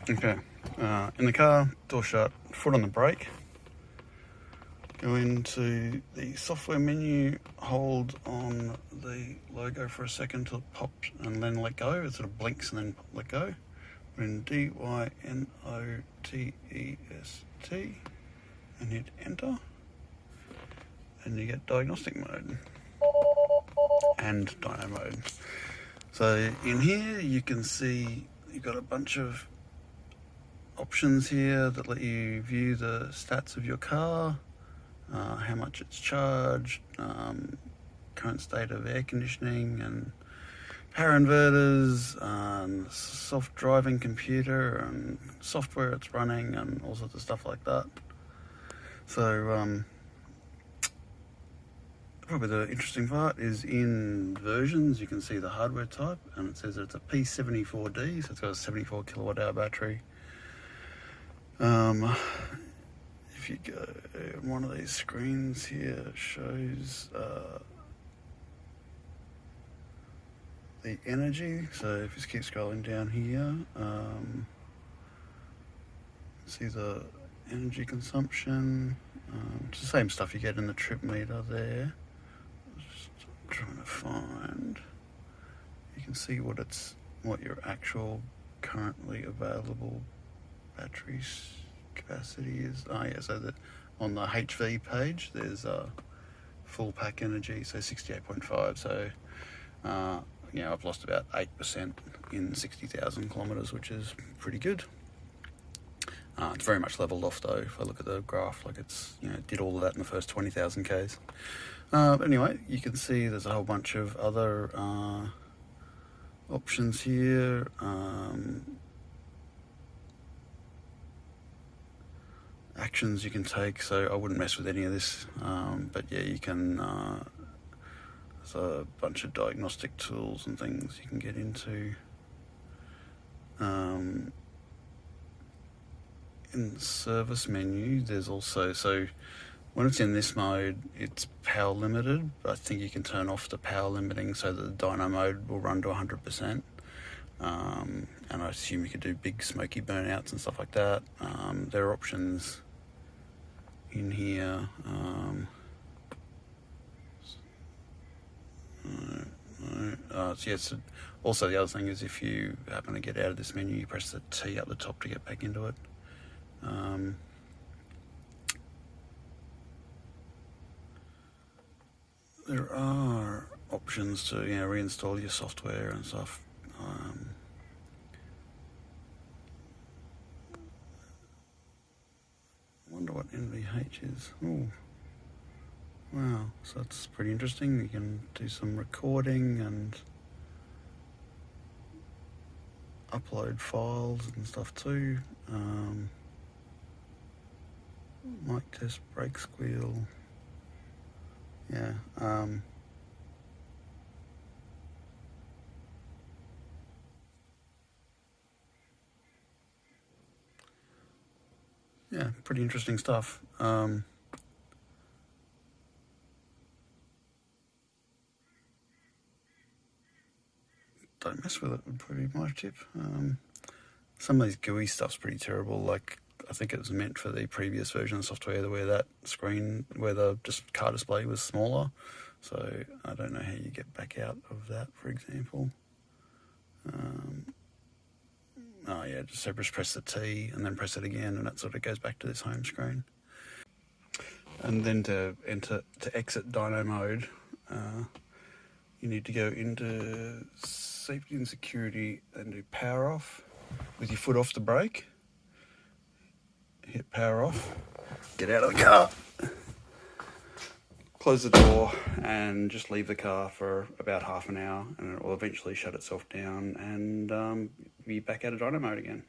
Okay, in the car, door shut, foot on the brake. Go into the software menu, hold on the logo for a second till it pops and then let go. It sort of blinks and then let go. Put in DYNOTEST and hit enter. And you get diagnostic mode and dyno mode. So in here you can see you've got a bunch of options here that let you view the stats of your car, how much it's charged, current state of air conditioning and power inverters, soft driving computer and software it's running and all sorts of stuff like that. So probably the interesting part is in versions you can see the hardware type, and it says that it's a P74D, so it's got a 74 kilowatt hour battery. If you go on one of these screens here, it shows the energy. So if you just keep scrolling down here, see the energy consumption. It's the same stuff you get in the trip meter there. Just trying to find. You can see what your actual currently available batteries capacity is. Oh yeah, so that on the HV page there's full pack energy, so 68.5. So I've lost about 8% in 60,000 kilometers, which is pretty good. It's very much leveled off though. If I look at the graph, like it's did all of that in the first 20,000 k's. But anyway, you can see there's a whole bunch of other options here. Actions you can take, so I wouldn't mess with any of this, but yeah, you can, there's a bunch of diagnostic tools and things you can get into. In the service menu, there's also, so when it's in this mode, it's power limited, but I think you can turn off the power limiting so that the dyno mode will run to 100%. And I assume you could do big smoky burnouts and stuff like that. There are options in here. Yes. Also, the other thing is if you happen to get out of this menu, you press the T up the top to get back into it. There are options to reinstall your software and stuff. I wonder what NVH is. Oh, wow! So that's pretty interesting. You can do some recording and upload files and stuff too. Mic test, brake squeal. Yeah. Yeah, pretty interesting stuff. Don't mess with it would probably be my tip. Some of these GUI stuff's pretty terrible. Like, I think it was meant for the previous version of software where that screen, where the just car display was smaller. So I don't know how you get back out of that, for example. Oh yeah, just press the T and then press it again, and that sort of goes back to this home screen. And then to exit dyno mode, you need to go into safety and security and do power off with your foot off the brake. Hit power off, get out of the car, close the door and just leave the car for about half an hour, and it will eventually shut itself down and be back out of dyno mode again.